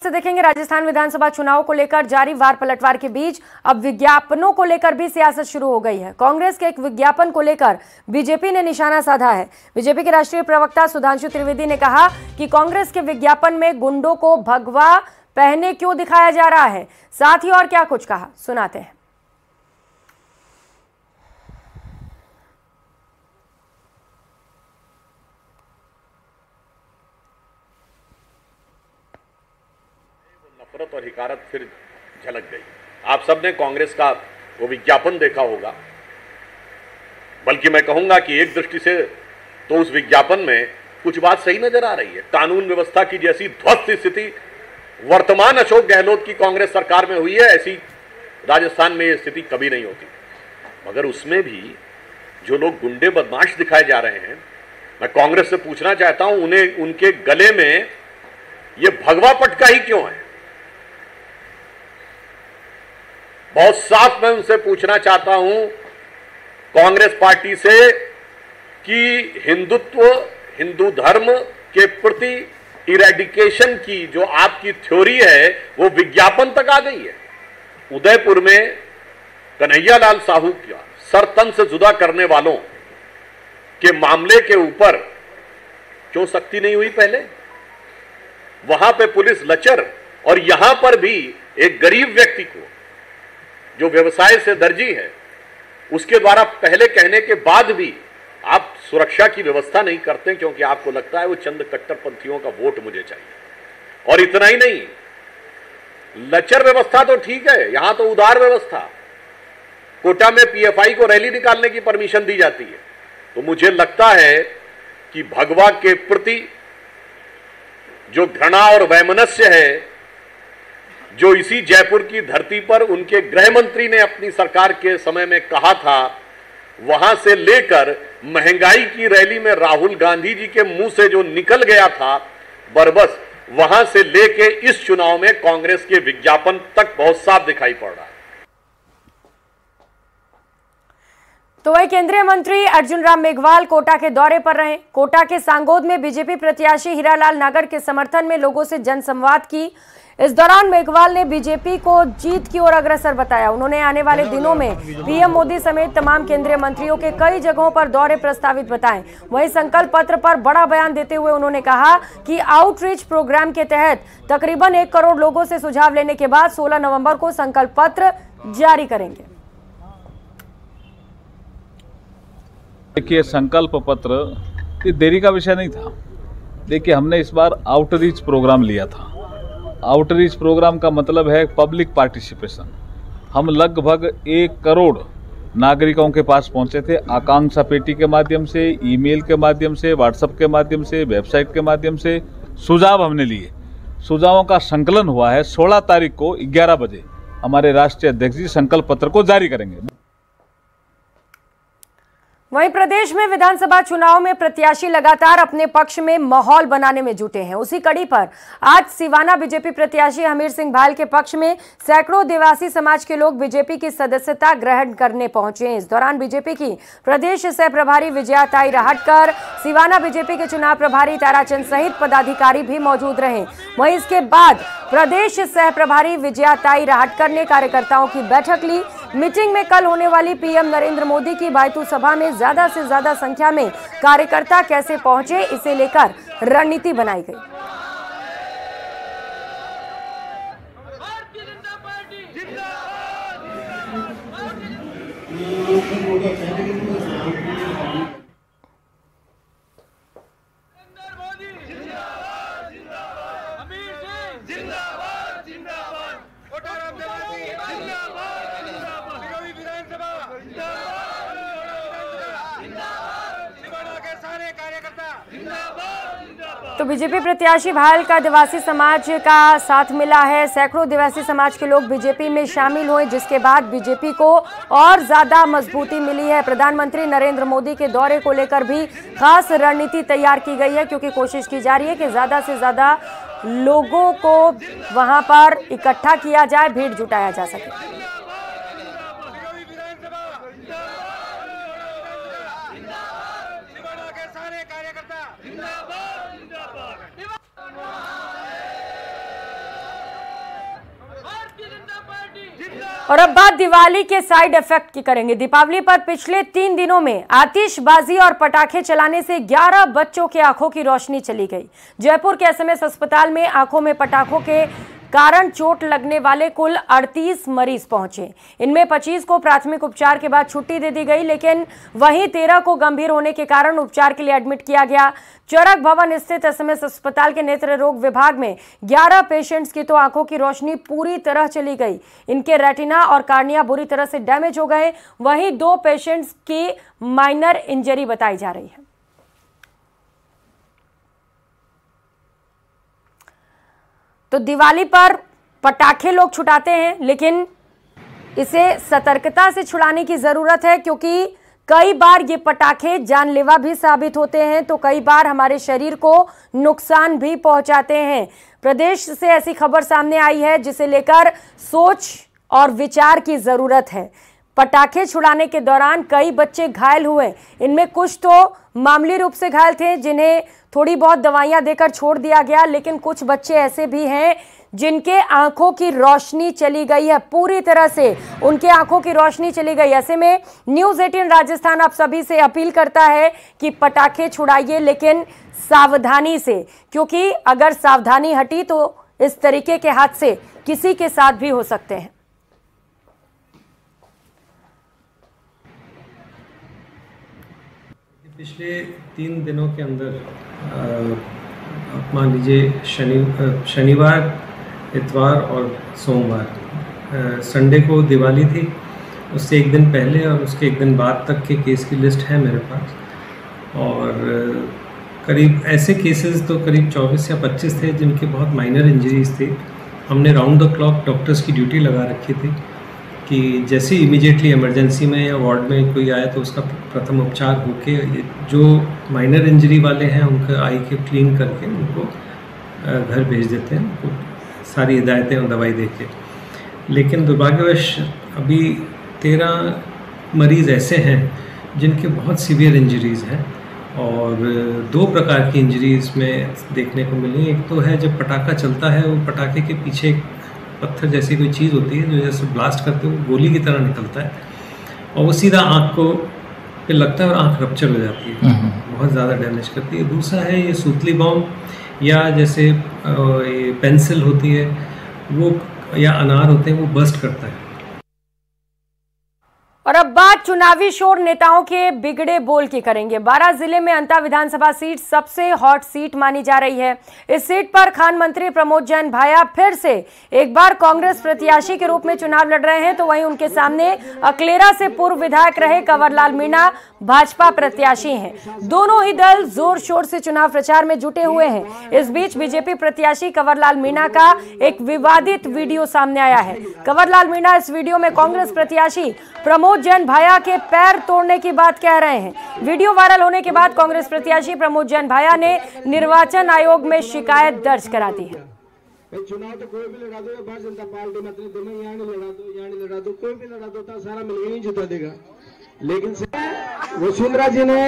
से देखेंगे राजस्थान विधानसभा चुनाव को लेकर जारी वार पलटवार के बीच अब विज्ञापनों को लेकर भी सियासत शुरू हो गई है। कांग्रेस के एक विज्ञापन को लेकर बीजेपी ने निशाना साधा है। बीजेपी के राष्ट्रीय प्रवक्ता सुधांशु त्रिवेदी ने कहा कि कांग्रेस के विज्ञापन में गुंडों को भगवा पहने क्यों दिखाया जा रहा है। साथ ही और क्या कुछ कहा, सुनाते हैं। नफरत और हिकारत फिर झलक गई। आप सबने कांग्रेस का वो विज्ञापन देखा होगा, बल्कि मैं कहूंगा कि एक दृष्टि से तो उस विज्ञापन में कुछ बात सही नजर आ रही है। कानून व्यवस्था की जैसी ध्वस्त स्थिति वर्तमान अशोक गहलोत की कांग्रेस सरकार में हुई है, ऐसी राजस्थान में यह स्थिति कभी नहीं होती। मगर उसमें भी जो लोग गुंडे बदमाश दिखाए जा रहे हैं, मैं कांग्रेस से पूछना चाहता हूं, उन्हें उनके गले में यह भगवा पटका ही क्यों है? बहुत साफ मैं उनसे पूछना चाहता हूं कांग्रेस पार्टी से कि हिंदुत्व, हिंदू धर्म के प्रति इरेडिकेशन की जो आपकी थ्योरी है वो विज्ञापन तक आ गई है। उदयपुर में कन्हैयालाल साहू का सर तन से जुदा करने वालों के मामले के ऊपर क्यों सख्ती नहीं हुई पहले? वहां पे पुलिस लचर, और यहां पर भी एक गरीब व्यक्ति को जो व्यवसाय से दर्जी है उसके द्वारा पहले कहने के बाद भी आप सुरक्षा की व्यवस्था नहीं करते क्योंकि आपको लगता है वो चंद कट्टरपंथियों का वोट मुझे चाहिए। और इतना ही नहीं, लचर व्यवस्था तो ठीक है, यहां तो उदार व्यवस्था। कोटा में पीएफआई को रैली निकालने की परमिशन दी जाती है। तो मुझे लगता है कि भगवा के प्रति जो घृणा और वैमनस्य है, जो इसी जयपुर की धरती पर उनके गृह मंत्री ने अपनी सरकार के समय में कहा था, वहां से लेकर महंगाई की रैली में राहुल गांधी जी के मुंह से जो निकल गया था बरबस, वहां से लेके इस चुनाव में कांग्रेस के विज्ञापन तक बहुत साफ दिखाई पड़ रहा है। तो वही केंद्रीय मंत्री अर्जुन राम मेघवाल कोटा के दौरे पर रहे। कोटा के सांगोद में बीजेपी प्रत्याशी हीरालाल नागर के समर्थन में लोगों से जनसंवाद की। इस दौरान मेघवाल ने बीजेपी को जीत की ओर अग्रसर बताया। उन्होंने आने वाले दिनों में पीएम मोदी समेत तमाम केंद्रीय मंत्रियों के कई जगहों पर दौरे प्रस्तावित बताए। वहीं संकल्प पत्र पर बड़ा बयान देते हुए उन्होंने कहा कि आउटरीच प्रोग्राम के तहत तकरीबन 1 करोड़ लोगों से सुझाव लेने के बाद 16 नवंबर को संकल्प पत्र जारी करेंगे। देखिए, संकल्प पत्र देरी का विषय नहीं था। देखिए, हमने इस बार आउटरीच प्रोग्राम लिया था। आउटरीच प्रोग्राम का मतलब है पब्लिक पार्टिसिपेशन। हम लगभग 1 करोड़ नागरिकों के पास पहुंचे थे। आकांक्षा पेटी के माध्यम से, ईमेल के माध्यम से, व्हाट्सएप के माध्यम से, वेबसाइट के माध्यम से सुझाव हमने लिए। सुझावों का संकलन हुआ है। 16 तारीख को 11 बजे हमारे राष्ट्रीय अध्यक्ष जी संकल्प पत्र को जारी करेंगे। वहीं प्रदेश में विधानसभा चुनाव में प्रत्याशी लगातार अपने पक्ष में माहौल बनाने में जुटे हैं। उसी कड़ी पर आज सिवाना बीजेपी प्रत्याशी हमीर सिंह भायल के पक्ष में सैकड़ों देवासी समाज के लोग बीजेपी की सदस्यता ग्रहण करने पहुंचे। इस दौरान बीजेपी की प्रदेश सह प्रभारी विजयाताई राहटकर, सिवाना बीजेपी के चुनाव प्रभारी ताराचंद सहित पदाधिकारी भी मौजूद रहे। वहीं इसके बाद प्रदेश सह प्रभारी विजयाताई राहटकर ने कार्यकर्ताओं की बैठक ली। मीटिंग में कल होने वाली पीएम नरेंद्र मोदी की बायतू सभा में ज्यादा से ज्यादा संख्या में कार्यकर्ता कैसे पहुंचे, इसे लेकर रणनीति बनाई गई। तो बीजेपी प्रत्याशी भायल का देवासी समाज का साथ मिला है। सैकड़ों देवासी समाज के लोग बीजेपी में शामिल हुए, जिसके बाद बीजेपी को और ज्यादा मजबूती मिली है। प्रधानमंत्री नरेंद्र मोदी के दौरे को लेकर भी खास रणनीति तैयार की गई है, क्योंकि कोशिश की जा रही है कि ज्यादा से ज्यादा लोगों को वहां पर इकट्ठा किया जाए, भीड़ जुटाया जा सके। और अब बात दिवाली के साइड इफेक्ट की करेंगे। दीपावली पर पिछले 3 दिनों में आतिशबाजी और पटाखे चलाने से 11 बच्चों की आंखों की रोशनी चली गई। जयपुर के एसएमएस अस्पताल में आंखों में पटाखों के कारण चोट लगने वाले कुल 38 मरीज पहुंचे। इनमें 25 को प्राथमिक उपचार के बाद छुट्टी दे दी गई, लेकिन वहीं 13 को गंभीर होने के कारण उपचार के लिए एडमिट किया गया। चरक भवन स्थित एसएमएस अस्पताल के नेत्र रोग विभाग में 11 पेशेंट्स की तो आंखों की रोशनी पूरी तरह चली गई। इनके रेटिना और कार्निया बुरी तरह से डैमेज हो गए। वहीं 2 पेशेंट्स की माइनर इंजरी बताई जा रही है। तो दिवाली पर पटाखे लोग छुटाते हैं, लेकिन इसे सतर्कता से छुड़ाने की जरूरत है, क्योंकि कई बार ये पटाखे जानलेवा भी साबित होते हैं, तो कई बार हमारे शरीर को नुकसान भी पहुंचाते हैं। प्रदेश से ऐसी खबर सामने आई है जिसे लेकर सोच और विचार की जरूरत है। पटाखे छुड़ाने के दौरान कई बच्चे घायल हुए। इनमें कुछ तो मामूली रूप से घायल थे, जिन्हें थोड़ी बहुत दवाइयां देकर छोड़ दिया गया, लेकिन कुछ बच्चे ऐसे भी हैं जिनके आंखों की रोशनी चली गई है, पूरी तरह से उनके आंखों की रोशनी चली गई। ऐसे में न्यूज़ 18 राजस्थान आप सभी से अपील करता है कि पटाखे छुड़ाइए, लेकिन सावधानी से, क्योंकि अगर सावधानी हटी तो इस तरीके के हादसे किसी के साथ भी हो सकते हैं। पिछले 3 दिनों के अंदर मान लीजिए शनिवार, इतवार और सोमवार, संडे को दिवाली थी, उससे एक दिन पहले और उसके एक दिन बाद तक के केस की लिस्ट है मेरे पास। और करीब ऐसे केसेस तो करीब 24 या 25 थे जिनके बहुत माइनर इंजरीज थी। हमने राउंड द क्लॉक डॉक्टर्स की ड्यूटी लगा रखी थी कि जैसे इमीडिएटली इमरजेंसी में या वार्ड में कोई आए तो उसका प्रथम उपचार होके, जो माइनर इंजरी वाले हैं उनका आई के क्लीन करके उनको घर भेज देते हैं, उनको सारी हिदायतें और दवाई देके। लेकिन दुर्भाग्यवश अभी 13 मरीज़ ऐसे हैं जिनके बहुत सीवियर इंजरीज़ हैं, और 2 प्रकार की इंजरीज में देखने को मिली। एक तो है जब पटाखा चलता है, वो पटाखे के पीछे पत्थर जैसी कोई चीज़ होती है जो जैसे ब्लास्ट करते हुए गोली की तरह निकलता है, और वो सीधा आँख को पे लगता है और आँख रप्चर हो जाती है, बहुत ज़्यादा डैमेज करती है। दूसरा है ये सूतली बॉम्ब या जैसे ये पेंसिल होती है वो, या अनार होते हैं, वो बर्स्ट करता है। और अब बात चुनावी शोर नेताओं के बिगड़े बोल की करेंगे। 12 जिले में अंता विधानसभा सीट सबसे हॉट सीट मानी जा रही है। इस सीट पर खान मंत्री प्रमोद जैन भाया फिर से एक बार कांग्रेस प्रत्याशी के रूप में चुनाव लड़ रहे हैं, तो वहीं उनके सामने अकलेरा से पूर्व विधायक रहे कंवरलाल मीणा भाजपा प्रत्याशी हैं। दोनों ही दल जोर शोर से चुनाव प्रचार में जुटे हुए हैं। इस बीच बीजेपी प्रत्याशी कंवरलाल मीणा का एक विवादित वीडियो सामने आया है। कंवरलाल मीणा इस वीडियो में कांग्रेस प्रत्याशी प्रमोद जैन भाया के पैर तोड़ने की बात कह रहे हैं। वीडियो वायरल होने के बाद कांग्रेस प्रत्याशी प्रमोद जैन भाया ने निर्वाचन आयोग में शिकायत दर्ज करा दी है। चुनाव तो कोई भी लड़ा दो, भारतीय जनता पार्टी मतलब दोनों यहाँ लड़ा दो, कोई भी लड़ा दो तो सारा मिलकर ही जिता देगा। लेकिन वसुंधरा जी ने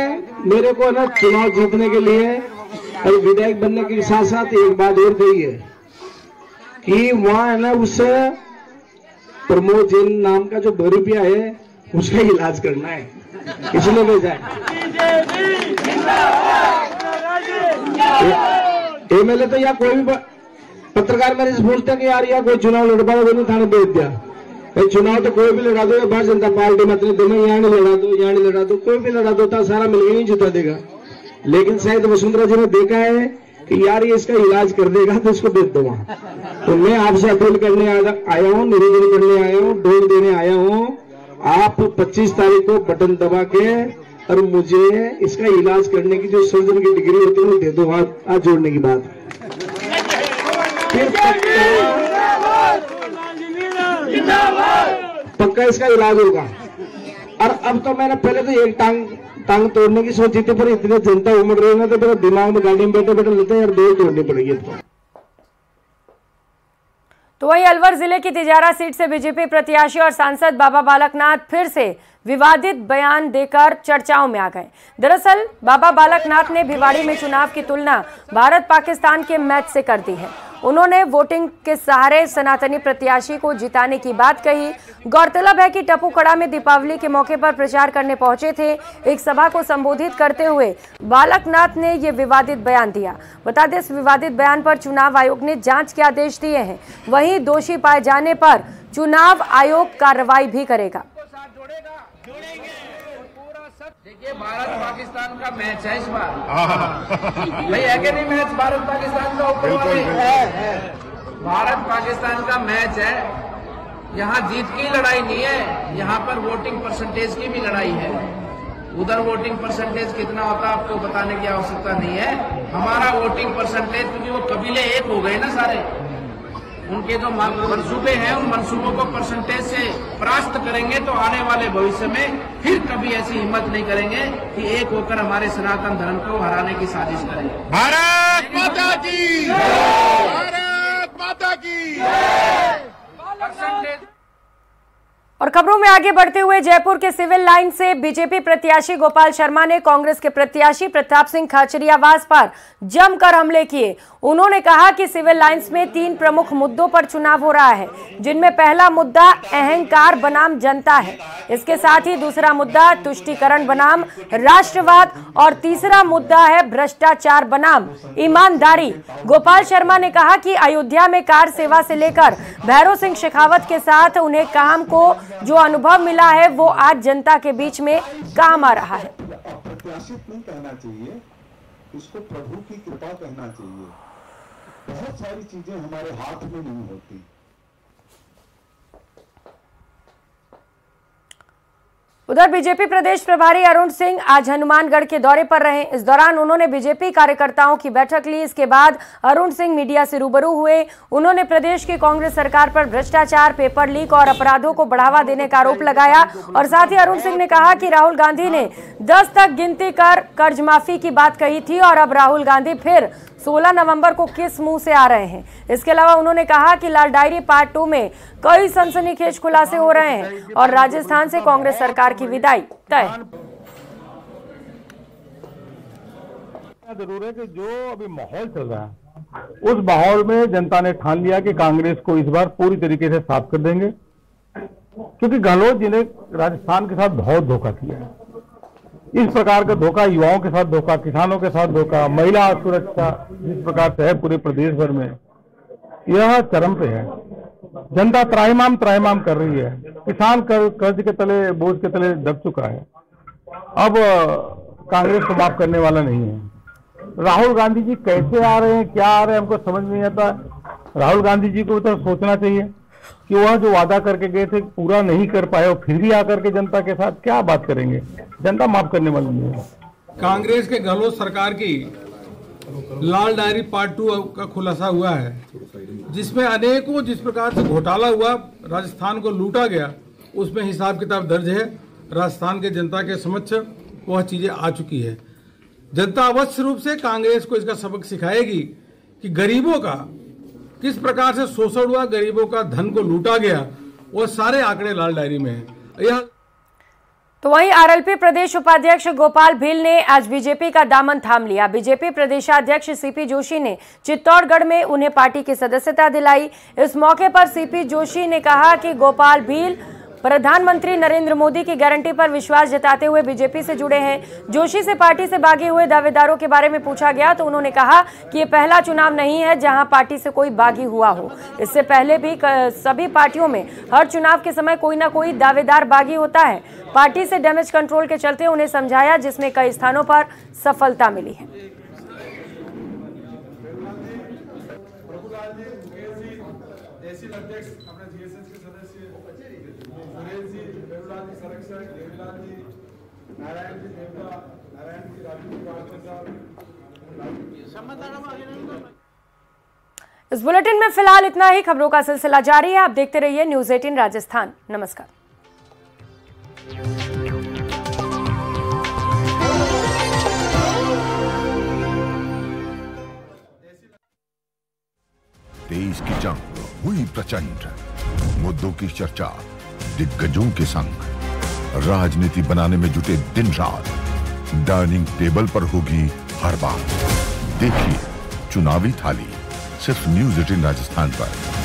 मेरे को ना चुनाव जीतने के लिए और विधायक बनने के साथ साथ एक बात और कही है कि वहाँ है ना उस प्रमोद जैन नाम का जो बहरूपिया है उसका इलाज करना है, इसलिए भेजा है। एमएलए तो या कोई भी पत्रकार मेरे से पूछते हैं कि यार या कोई चुनाव लड़ पाओ, दोनों थाने भेज दिया। भाई चुनाव तो कोई भी लड़ा दो, भारतीय जनता पार्टी मतलब दोनों यहाँ नहीं लड़ा दो, कोई भी लड़ा दो तो सारा मिलकर ही जिता देगा। लेकिन शायद वसुंधरा जी ने देखा है कि यार ये इसका इलाज कर देगा तो इसको भेज दो वहां। तो मैं आपसे अपील करने आया हूँ, निवेदन करने आया हूँ, डोल देने आया हूँ। आप 25 तारीख को बटन दबा के और मुझे इसका इलाज करने की जो सर्जन की डिग्री होती है वो दे दो, हाथ जोड़ने की बात। पक्का इसका इलाज होगा। और अब तो मैंने पहले तो एक टांग तोड़ने की सोची थी, पर इतनी जनता उमड़ रही है ना तो मेरा दिमाग में गाड़ी में बैठे लेते हैं यार, 2 तोड़नी पड़ेगी। तो वहीं अलवर जिले की तिजारा सीट से बीजेपी प्रत्याशी और सांसद बाबा बालकनाथ फिर से विवादित बयान देकर चर्चाओं में आ गए। दरअसल बाबा बालकनाथ ने भिवाड़ी में चुनाव की तुलना भारत पाकिस्तान के मैच से कर दी है। उन्होंने वोटिंग के सहारे सनातनी प्रत्याशी को जिताने की बात कही। गौरतलब है कि टपुकड़ा में दीपावली के मौके पर प्रचार करने पहुंचे थे। एक सभा को संबोधित करते हुए बालकनाथ ने ये विवादित बयान दिया। बता दें, इस विवादित बयान पर चुनाव आयोग ने जांच के आदेश दिए हैं। वहीं दोषी पाए जाने पर चुनाव आयोग कार्रवाई भी करेगा। देखिए, भारत पाकिस्तान का मैच है इस बार। भाई है कि नहीं मैच भारत पाकिस्तान का? ऊपर वाले भारत पाकिस्तान का मैच है। यहाँ जीत की लड़ाई नहीं है, यहाँ पर वोटिंग परसेंटेज की भी लड़ाई है। उधर वोटिंग परसेंटेज कितना होता है आपको बताने की आवश्यकता नहीं है। हमारा वोटिंग परसेंटेज, क्योंकि वो कबीले एक हो गए ना सारे, उनके जो मंसूबे हैं उन मंसूबों को परसेंटेज से परास्त करेंगे तो आने वाले भविष्य में फिर कभी ऐसी हिम्मत नहीं करेंगे कि एक होकर हमारे सनातन धर्म को हराने की साजिश करेंगे। भारत माता की, भारत माता की। और खबरों में आगे बढ़ते हुए जयपुर के सिविल लाइन से बीजेपी प्रत्याशी गोपाल शर्मा ने कांग्रेस के प्रत्याशी प्रताप सिंह खाचरियावास पर जमकर हमले किए। उन्होंने कहा कि सिविल लाइंस में 3 प्रमुख मुद्दों पर चुनाव हो रहा है, जिनमें पहला मुद्दा अहंकार बनाम जनता है। इसके साथ ही दूसरा मुद्दा तुष्टीकरण बनाम राष्ट्रवाद और तीसरा मुद्दा है भ्रष्टाचार बनाम ईमानदारी। गोपाल शर्मा ने कहा कि अयोध्या में कार सेवा से लेकर भैरव सिंह शेखावत के साथ उन्हें काम को जो अनुभव मिला है वो आज जनता के बीच में काम आ रहा है। अप्रत्याशित नहीं कहना चाहिए, इसको प्रभु की कृपा कहना चाहिए। बहुत सारी चीजें हमारे हाथ में नहीं होती। उधर बीजेपी प्रदेश प्रभारी अरुण सिंह आज हनुमानगढ़ के दौरे पर रहे। इस दौरान उन्होंने बीजेपी कार्यकर्ताओं की बैठक ली। इसके बाद अरुण सिंह मीडिया से रूबरू हुए। उन्होंने प्रदेश की कांग्रेस सरकार पर भ्रष्टाचार, पेपर लीक और अपराधों को बढ़ावा देने का आरोप लगाया। और साथ ही अरुण सिंह ने कहा कि राहुल गांधी ने 10 तक गिनती कर कर्ज माफी की बात कही थी और अब राहुल गांधी फिर 16 नवंबर को किस मुंह से आ रहे हैं। इसके अलावा उन्होंने कहा कि लाल डायरी पार्ट 2 में कई सनसनीखेज खुलासे हो रहे हैं और राजस्थान से कांग्रेस सरकार की विदाई तय। जरूर है कि जो अभी माहौल चल रहा है उस माहौल में जनता ने ठान लिया कि कांग्रेस को इस बार पूरी तरीके से साफ कर देंगे, क्योंकि गहलोत जी ने राजस्थान के साथ बहुत धोखा किया है। इस प्रकार का धोखा युवाओं के साथ धोखा, किसानों के साथ धोखा, महिला सुरक्षा जिस प्रकार से है पूरे प्रदेश भर में, यह चरम पे है। जनता त्राहिमाम कर रही है। किसान कर्ज के तले, बोझ के तले दब चुका है। अब कांग्रेस को माफ करने वाला नहीं है। राहुल गांधी जी कैसे आ रहे हैं, क्या आ रहे हैं, हमको समझ नहीं आता। राहुल गांधी जी को तो सोचना चाहिए कि वह जो वादा करके गए थे पूरा नहीं कर पाए और फिर भी आकर के जनता के साथ क्या बात करेंगे। जनता माफ करने वाली नहीं है। कांग्रेस के गहलोत सरकार की लाल डायरी पार्ट 2 का खुलासा हुआ है, जिसमें अनेकों जिस प्रकार से घोटाला हुआ, राजस्थान को लूटा गया, उसमें हिसाब किताब दर्ज है। राजस्थान के जनता के समक्ष वह चीजें आ चुकी है। जनता अवश्य रूप से कांग्रेस को इसका सबक सिखाएगी कि गरीबों का किस प्रकार से शोषण हुआ, गरीबों का धन को लूटा गया, वो सारे आंकड़े लाल डायरी में है। यह तो वहीं आरएलपी प्रदेश उपाध्यक्ष गोपाल भील ने आज बीजेपी का दामन थाम लिया। बीजेपी प्रदेशाध्यक्ष सीपी जोशी ने चित्तौड़गढ़ में उन्हें पार्टी की सदस्यता दिलाई। इस मौके पर सीपी जोशी ने कहा कि गोपाल भील प्रधानमंत्री नरेंद्र मोदी की गारंटी पर विश्वास जताते हुए बीजेपी से जुड़े हैं। जोशी से पार्टी से भागे हुए दावेदारों के बारे में पूछा गया तो उन्होंने कहा कि ये पहला चुनाव नहीं है जहां पार्टी से कोई बागी हुआ हो। इससे पहले भी सभी पार्टियों में हर चुनाव के समय कोई ना कोई दावेदार बागी होता है। पार्टी से डैमेज कंट्रोल के चलते उन्हें समझाया, जिसमें कई स्थानों पर सफलता मिली है। इस बुलेटिन में फिलहाल इतना ही। खबरों का सिलसिला जारी है, आप देखते रहिए न्यूज़ 18 राजस्थान। नमस्कार। देश की जंग हुई प्रचंड, मुद्दों की चर्चा दिग्गजों के संग, राजनीति बनाने में जुटे दिन रात, डाइनिंग टेबल पर होगी हर बात। देखिए चुनावी थाली सिर्फ न्यूज 18 राजस्थान पर।